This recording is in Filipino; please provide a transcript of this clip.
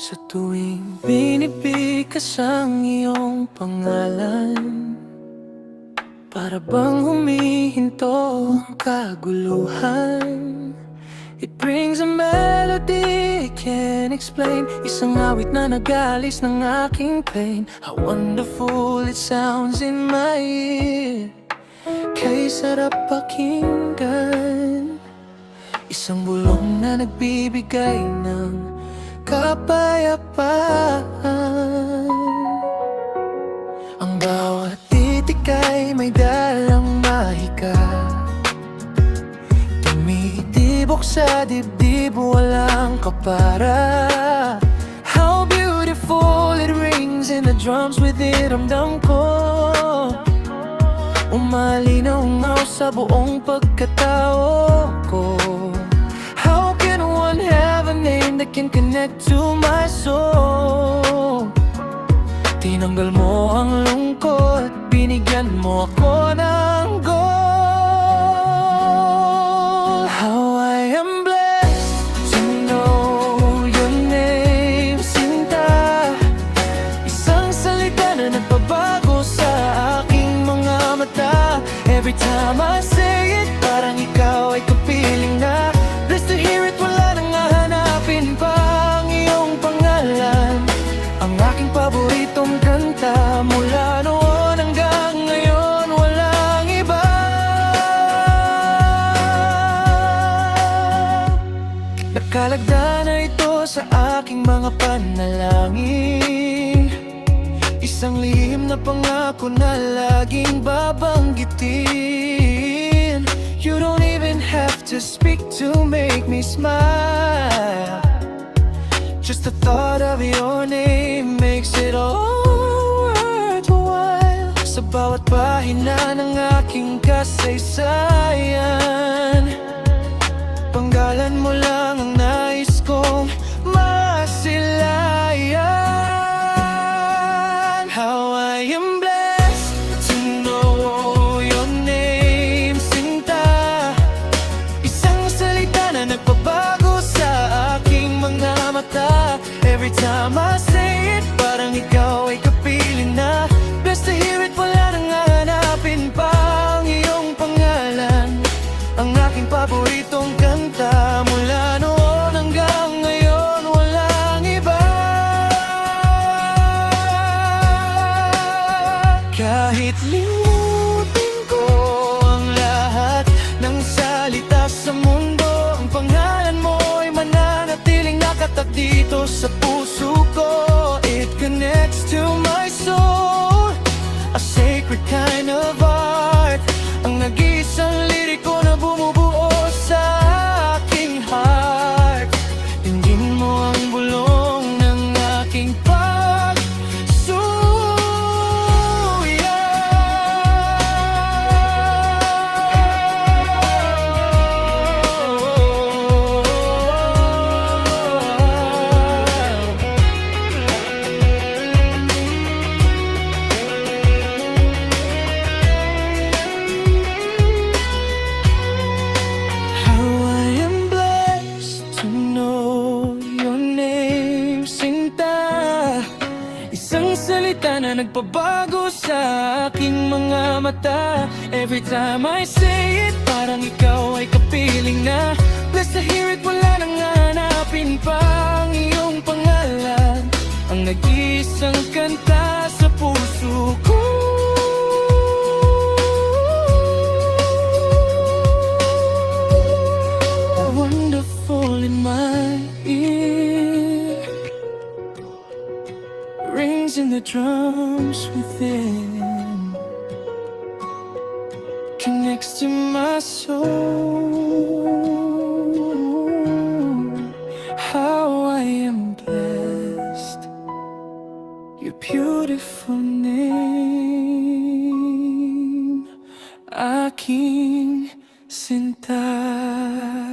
Sa tuwing binibigkas ang iyong pangalan, para bang humihinto ang kaguluhan. It brings a melody I can't explain, isang awit na nag-alis ng aking pain. How wonderful it sounds in my ear, kay sarap pakinggan. Isang bulong na nagbibigay ng kapayapaan. Ang bawat titik ay may dalang mahika, tumitibok sa dibdib, walang kapara. How beautiful it rings in the drums, with it ramdam ko umalinaw sa buong pagkatao ko. How can one have a name that can connect to my soul? Tinanggal mo ang lungkot, binigyan mo ako ng goal. How I am blessed to know your name, Sinta. Isang salita na nagbabago sa aking mga mata. Every time I say it, parang ikaw ay kapiling na. Blessed to hear it, wala nang hahanapin pa ang iyong pangalan. Ang aking paboritong kanta, mula noon hanggang ngayon, walang iba. Nakalagda na ito sa aking mga panalangin, isang lihim na pangako na laging babanggitin. You don't even have to speak to make me smile. Just the thought of your name makes it all worthwhile. Sa bawat pahina ng aking kasaysayan, panggalan mo lang ang nais kong masilayan. How I am blessed to know your name, Sinta. Isang salita na nagpabago sa aking mga mata. Every time I say it, parang ikaw ay kapiling na. Best to hear it, wala nang hahanapin pa ang iyong pangalan. Ang aking paboritong kanta, mula noon hanggang ngayon, walang iba. Kahit limutin ko ang lahat ng salita sa mundo, ang pangalan mo ay mananatiling nakatak dito sa puso ko. It connects to my soul, a sacred kind of art. Ang nag-iisang liriko na bumubuo sa aking heart. Tingin mo ang bulong ng aking salita na nagpabago sa aking mga mata. Every time I say it, parang ikaw ay kapiling na. Blessed to hear it, wala nang hanapin pa ang iyong pangalan. Ang nag-iisang kanta sa puso ko. Wonderful in my ear, rings in the drums within, connects to my soul. How I am blessed, your beautiful name, aking Sinta.